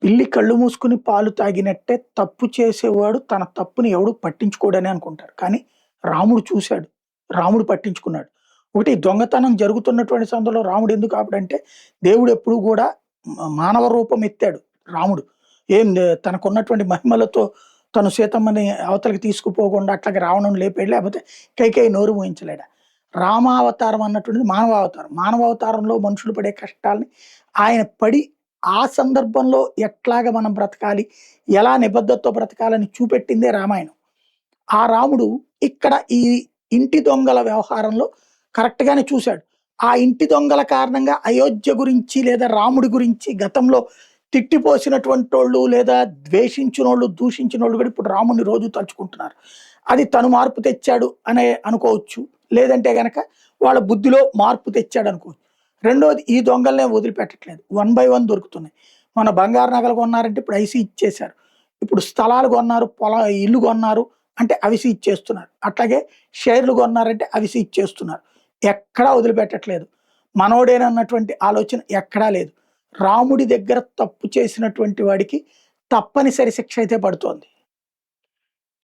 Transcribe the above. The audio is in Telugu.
పిల్లి కళ్ళు మూసుకుని పాలు తాగినట్టే తప్పు చేసేవాడు తన తప్పుని ఎవడు పట్టించుకోడని అనుకుంటారు. కానీ రాముడు చూసాడు. రాముడు పట్టించుకున్నాడు. ఒకటి దొంగతనం జరుగుతున్నటువంటి సందర్భంలో రాముడు ఎందుకు ఆపడంటే, దేవుడు ఎప్పుడు కూడా మానవ రూపం ఎత్తాడు రాముడు. తనకున్నటువంటి మహిమలతో తను సీతమ్మని అవతలకి తీసుకుపోకుండా అట్లాగే రావణుని లేపాడు. లేకపోతే కైకేయి నోరు మూయించలేడా. రామావతారం అన్నటువంటిది మానవావతారం. మానవావతారంలో మనుషులు పడే కష్టాల్ని ఆయన పడి ఆ సందర్భంలో ఎట్లాగా మనం బ్రతకాలి, ఎలా నిబద్ధతతో బ్రతకాలని చూపెట్టిందే రామాయణం. ఆ రాముడు ఇక్కడ ఈ ఇంటి దొంగల వ్యవహారంలో కరెక్ట్ గానే చూశాడు. ఆ ఇంటి దొంగల కారణంగా అయోధ్య గురించి లేదా రాముడి గురించి గతంలో తిట్టిపోసినటువంటోళ్ళు లేదా ద్వేషించినోళ్ళు, దూషించినోళ్ళు కూడా ఇప్పుడు రాముడిని రోజు తలుచుకుంటున్నారు. అది తను మార్పు తెచ్చాడు అనే అనుకోవచ్చు. లేదంటే గనక వాళ్ళ బుద్ధిలో మార్పు తెచ్చాడు అనుకోవచ్చు. రెండోది ఈ దొంగలనే వదిలిపెట్టట్లేదు. 1 బై 1 దొరుకుతున్నాయి. మన బంగారు నగలు కొన్నారంటే ఇప్పుడు ఐసీ ఇచ్చేశారు. ఇప్పుడు స్థలాలు కొన్నారు, ఇల్లు కొన్నారు అంటే అవిసి ఇచ్చేస్తున్నారు. అట్లాగే షేర్లు కొన్నారంటే అవిసి ఇచ్చేస్తున్నారు. ఎక్కడా వదిలిపెట్టట్లేదు. మనోడేనన్నటువంటి ఆలోచన ఎక్కడా లేదు. రాముడి దగ్గర తప్పు చేసినటువంటి వాడికి తప్పనిసరి శిక్ష అయితే పడుతోంది.